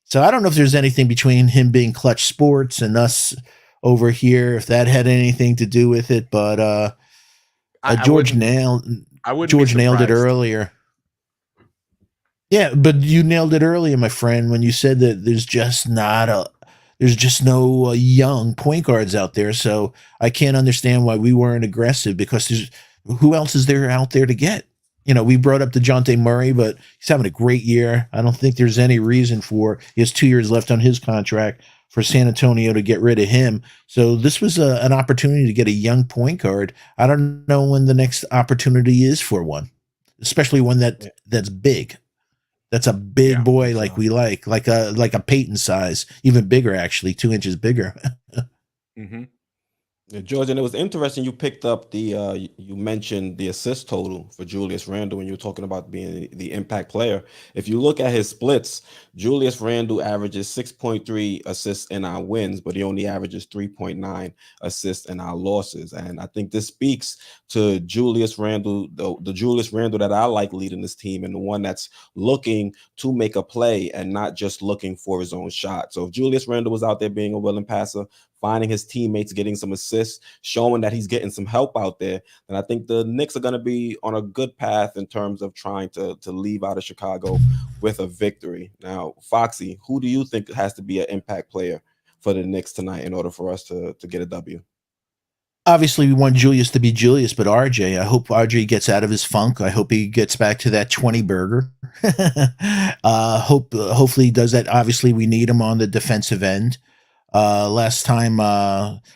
So I don't know if there's anything between him being Clutch Sports and us over here, if that had anything to do with it. But George nailed it earlier. Yeah, but you nailed it earlier, my friend, when you said that there's just no young point guards out there. So I can't understand why we weren't aggressive because who else is there out there to get? We brought up DeJounte Murray, but he's having a great year. I don't think there's any reason he has 2 years left on his contract for San Antonio to get rid of him. So this was an opportunity to get a young point guard. I don't know when the next opportunity is for one, especially one that's big. That's a big Yeah. boy like we like a Peyton size, even bigger actually, 2 inches bigger. Mm-hmm. Yeah, George, and it was interesting you picked up you mentioned the assist total for Julius Randle when you were talking about being the impact player. If you look at his splits, Julius Randle averages 6.3 assists in our wins, but he only averages 3.9 assists in our losses. And I think this speaks to Julius Randle, the Julius Randle that I like leading this team, and the one that's looking to make a play and not just looking for his own shot. So if Julius Randle was out there being a willing passer, finding his teammates, getting some assists, showing that he's getting some help out there, then I think the Knicks are going to be on a good path in terms of trying to leave out of Chicago with a victory. Now, Foxy, who do you think has to be an impact player for the Knicks tonight in order for us to get a W? Obviously, we want Julius to be Julius, but RJ, I hope RJ gets out of his funk. I hope he gets back to that 20 burger. Hopefully he does that. Obviously, we need him on the defensive end. Last time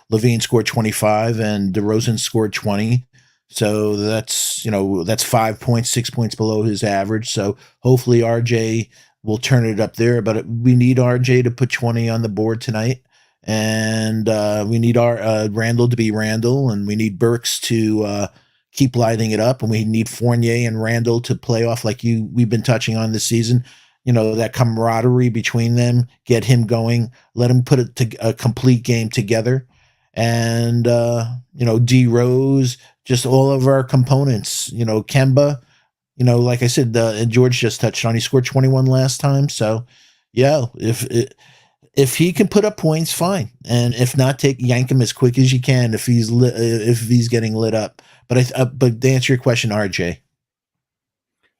Levine scored 25 and DeRozan scored 20. So that's 5 points, 6 points below his average. So hopefully RJ will turn it up there. But we need RJ to put 20 on the board tonight. And we need our Randall to be Randall, and we need Burks to keep lighting it up, and we need Fournier and Randall to play off like we've been touching on this season. That camaraderie between them, get him going, let him put a complete game together, and D Rose, just all of our components. Kemba, like I said, and George just touched on, he scored 21 last time, so yeah, if he can put up points, fine. And if not, yank him as quick as you can if he's getting lit up. But to answer your question, RJ.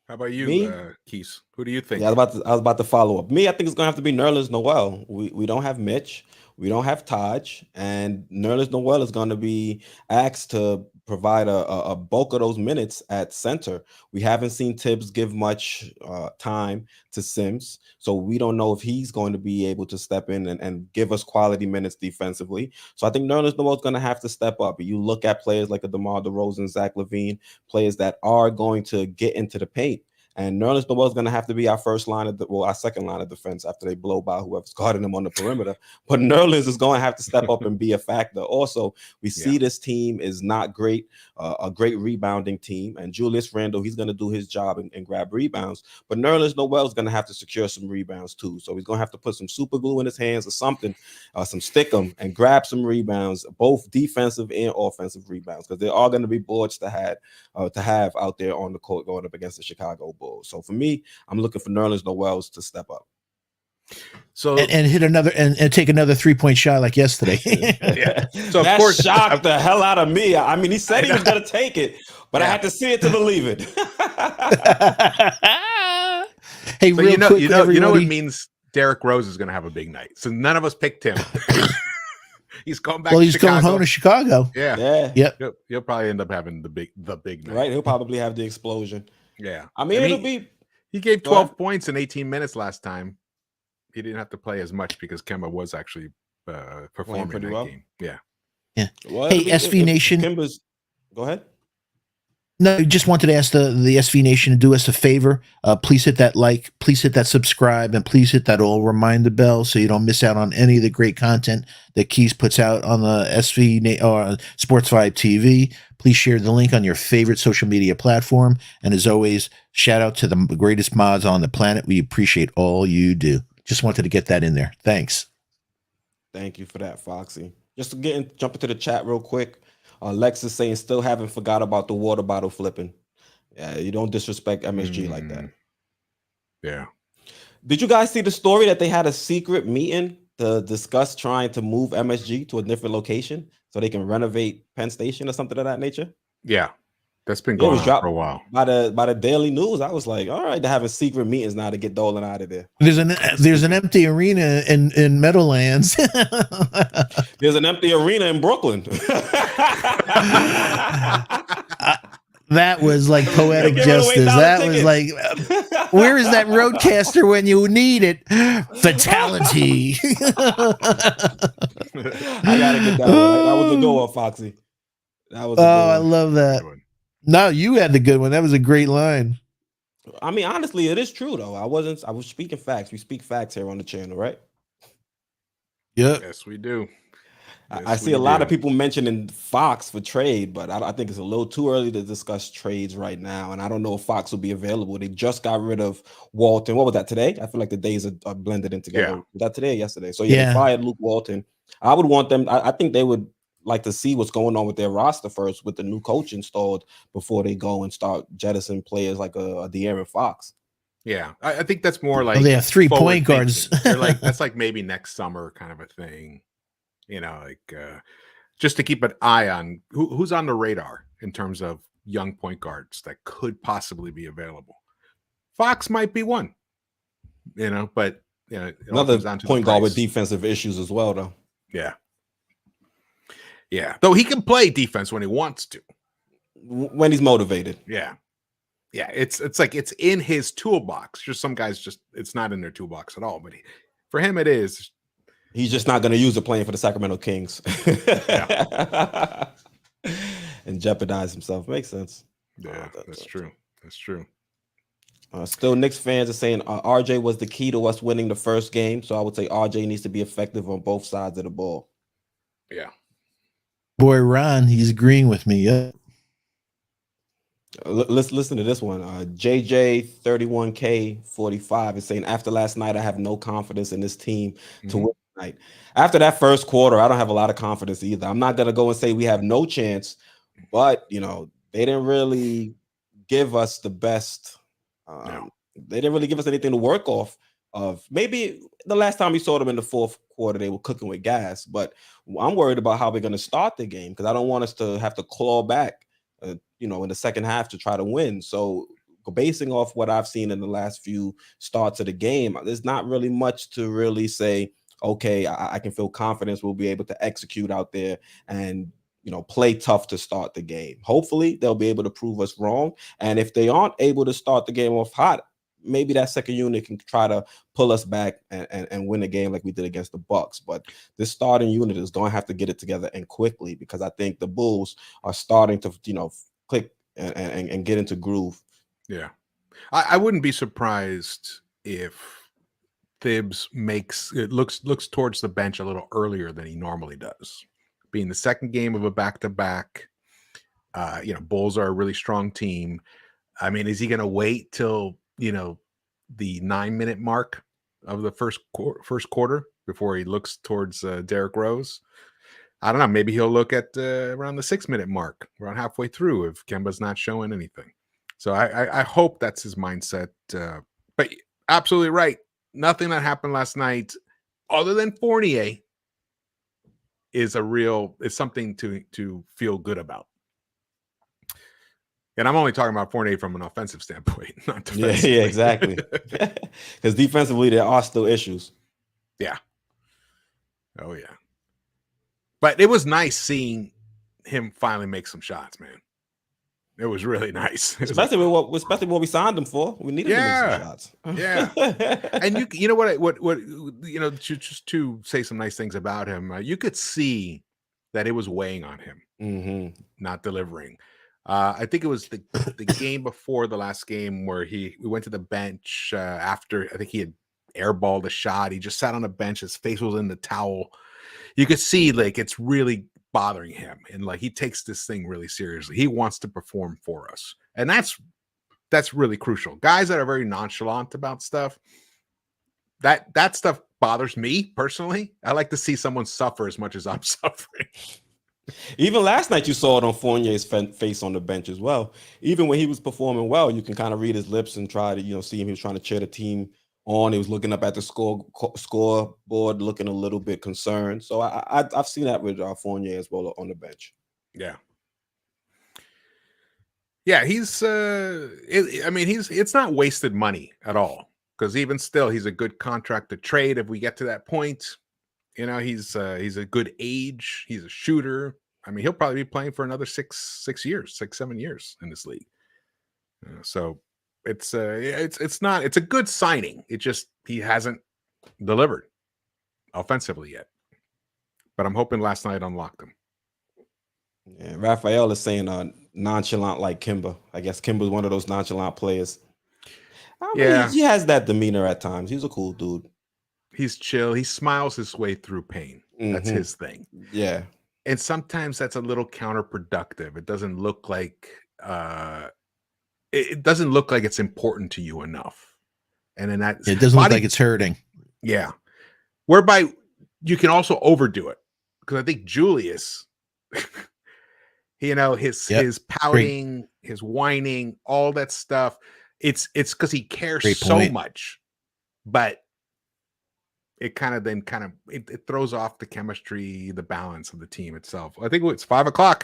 How about you, Me? Quis? Who do you think? Yeah, I was about to follow up. Me, I think it's gonna have to be Nerlens Noel. We don't have Mitch, we don't have Taj, and Nerlens Noel is gonna be asked to provide a bulk of those minutes at center. We haven't seen Tibbs give much time to Sims, so we don't know if he's going to be able to step in and give us quality minutes defensively. So I think Nerlens Noel is going to have to step up. You look at players like a DeMar DeRozan, Zach LaVine, players that are going to get into the paint. And Nerlens Noel is going to have to be our first line our second line of defense after they blow by whoever's guarding them on the perimeter. But Nerlens is going to have to step up and be a factor. Also, we see this team is not great, a great rebounding team. And Julius Randle, he's going to do his job and grab rebounds. But Nerlens Noel is going to have to secure some rebounds too. So he's going to have to put some super glue in his hands or something, some stickum, and grab some rebounds, both defensive and offensive rebounds, because there are going to be boards to have out there on the court going up against the Chicago Bulls. So for me, I'm looking for Nerlens Noel to step up. So and hit another and take another 3-point shot like yesterday. yeah. So that of course, shocked the hell out of me. I mean, he said he was going to take it, but I Yeah. had to see it to believe it. Hey, so real quick, you know what everybody. means Derrick Rose is going to have a big night. So none of us picked him. He's going back. Well, to he's Chicago. going home to Chicago. Yeah. Yeah, Yep. He'll probably end up having the big night. right. He'll probably have the explosion. Yeah. I mean, And it'll be. He gave Go ahead. 12 points in 18 minutes last time. He didn't have to play as much because Kemba was actually performing pretty that well. game. Yeah. Well, Hey, it'll be- SV Nation. Kimba's, go ahead. No, I just wanted to ask the SV Nation to do us a favor. Please hit that like, please hit that subscribe, and please hit that all reminder bell so you don't miss out on any of the great content that Quis puts out on the or Sports Vibe TV. Please share the link on your favorite social media platform. And as always, shout out to the greatest mods on the planet. We appreciate all you do. Just wanted to get that in there. Thanks. Thank you for that, Foxy. Just to jump into the chat real quick. Lex is saying, still haven't forgot about the water bottle flipping. Yeah, you don't disrespect MSG like that. Yeah. Did you guys see the story that they had a secret meeting to discuss trying to move MSG to a different location so they can renovate Penn Station or something of that nature? Yeah. That's been Yeah, it going was on dropped for a while. by the Daily News. I was like, all right, they're having secret meetings now to get Dolan out of there. There's an empty arena in Meadowlands. There's an empty arena in Brooklyn. That was like poetic Giving away justice. dollar That was like, where is that roadcaster when you need it? Fatality. I gotta get that one. That was a good one, Foxy. That was a good I one. love that. No, you had the good one. That was a great line. I mean, honestly, it is true though. I was speaking facts. We speak facts here on the channel, right? Yep. Yes, we do. Yes, I see a lot of people mentioning Fox for trade, but I think it's a little too early to discuss trades right now. And I don't know if Fox will be available. They just got rid of Walton. What was that, today? I feel like the days are blended in together. Yeah. Was that today or yesterday? So yeah, they fired Luke Walton. I would want them. I think they would like to see what's going on with their roster first with the new coach installed before they go and start jettisoning players like a De'Aaron Fox. Yeah, I think that's more like they have 3 point guards. They're like that's like maybe next summer kind of a thing, like just to keep an eye on who's on the radar in terms of young point guards that could possibly be available. Fox might be one, but another point guard with defensive issues as well, though. Yeah, though he can play defense when he wants to, when he's motivated. Yeah, it's like it's in his toolbox. Just some guys it's not in their toolbox at all. But for him, it is. He's just not going to use it playing for the Sacramento Kings. And jeopardize himself. Makes sense. Yeah, that's true. That's true. Still, Knicks fans are saying RJ was the key to us winning the first game. So I would say RJ needs to be effective on both sides of the ball. Yeah. Boy, Ron, he's agreeing with me. Yeah. Let's listen to this one. JJ31K45 is saying, after last night, I have no confidence in this team to win tonight. After that first quarter, I don't have a lot of confidence either. I'm not going to go and say we have no chance, but, they didn't really give us the best. They didn't really give us anything to work off of. Maybe the last time we saw them in the fourth quarter, they were cooking with gas, but I'm worried about how we're going to start the game because I don't want us to have to claw back in the second half to try to win. So basing off what I've seen in the last few starts of the game, there's not really much to really say, okay, I can feel confidence we'll be able to execute out there and, play tough to start the game. Hopefully they'll be able to prove us wrong. And if they aren't able to start the game off hot, maybe that second unit can try to pull us back and win a game like we did against the Bucks. But this starting unit is going to have to get it together and quickly because I think the Bulls are starting to, click and get into groove. Yeah. I wouldn't be surprised if Thibs looks towards the bench a little earlier than he normally does. Being the second game of a back-to-back, Bulls are a really strong team. I mean, is he going to wait till, the 9-minute mark of the first quarter before he looks towards Derrick Rose? I don't know. Maybe he'll look at around the 6-minute mark, around halfway through if Kemba's not showing anything. So I hope that's his mindset. But absolutely right. Nothing that happened last night, other than Fournier, is something to feel good about. And I'm only talking about Fournier from an offensive standpoint, not defensively. Yeah, exactly. Because defensively, there are still issues. Yeah. Oh, yeah. But it was nice seeing him finally make some shots, man. It was really nice. Especially what we signed him for. We needed to make some shots. Yeah. And you know what just to say some nice things about him, you could see that it was weighing on him, not delivering. I think it was the game before the last game where we went to the bench after I think he had airballed a shot. He just sat on the bench. His face was in the towel. You could see like it's really bothering him, and like he takes this thing really seriously. He wants to perform for us, and that's really crucial. Guys that are very nonchalant about stuff, that stuff bothers me personally. I like to see someone suffer as much as I'm suffering. Even last night, you saw it on Fournier's face on the bench as well. Even when he was performing well, you can kind of read his lips and try to, see him. He was trying to cheer the team on. He was looking up at the scoreboard, looking a little bit concerned. So I've seen that with Fournier as well on the bench. Yeah. Yeah, he's it's not wasted money at all, because even still he's a good contract to trade if we get to that point. You know, he's a good age, he's a shooter. I mean, he'll probably be playing for another 7 years in this league. So it's it's a good signing. It just he hasn't delivered offensively yet. But I'm hoping last night unlocked him. Yeah, Raphael is saying nonchalant like Kimba. I guess Kimba's one of those nonchalant players. I mean, Yeah. he has that demeanor at times. He's a cool dude. He's chill. He smiles his way through pain. That's Mhm. his thing. Yeah. And sometimes that's a little counterproductive. It doesn't look like it doesn't look like it's important to you enough. And then that It doesn't look like it's hurting. Yeah. Whereby you can also overdo it. Because I think Julius, you know, his pouting, his whining, all that stuff. It's because he cares so much, but it it throws off the chemistry, the balance of the team itself. I think it's 5:00.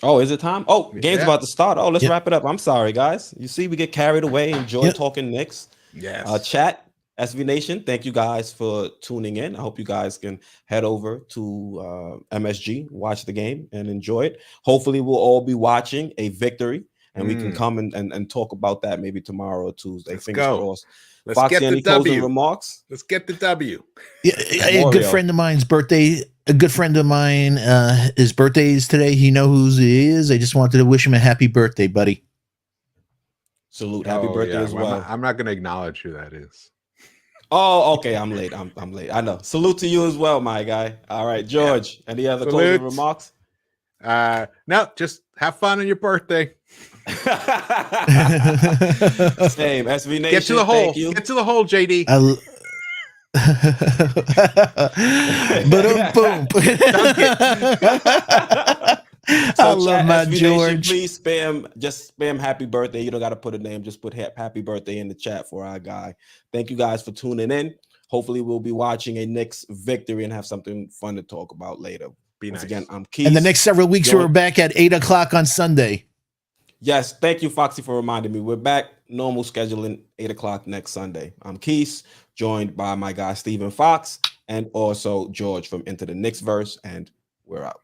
Oh, is it time? Oh, game's Yeah. about to start. Oh, let's wrap it up. I'm sorry, guys. You see, we get carried away. Enjoy talking Knicks. Yes. Chat, SV Nation, thank you guys for tuning in. I hope you guys can head over to MSG, watch the game, and enjoy it. Hopefully, we'll all be watching a victory, and we can come and talk about that maybe tomorrow or Tuesday. Let's Fingers go. crossed. Let's Foxy, get the any closing W. remarks? Let's get the W. Yeah, a good friend of mine's birthday. A good friend of mine, his birthday is today. He knows who he is. I just wanted to wish him a happy birthday, buddy. Salute. Happy birthday as well. I'm not going to acknowledge who that is. Oh, okay. I'm late. I'm late. I know. Salute to you as well, my guy. All right, George. Any other closing remarks? No, just have fun on your birthday. Same. SV Nation. Get to the hole. Thank you. Get to the hole, JD. Boom. I love my SV George. Nation, please spam happy birthday. You don't got to put a name. Just put happy birthday in the chat for our guy. Thank you guys for tuning in. Hopefully, we'll be watching a Knicks victory and have something fun to talk about later. Once again, I'm Keith. And the next several weeks, we're back at 8:00 on Sunday. Yes, thank you, Foxy, for reminding me. We're back normal scheduling 8:00 next Sunday. I'm Keith, joined by my guy Stephen Fox and also George from Into the Knicks Verse, and we're out.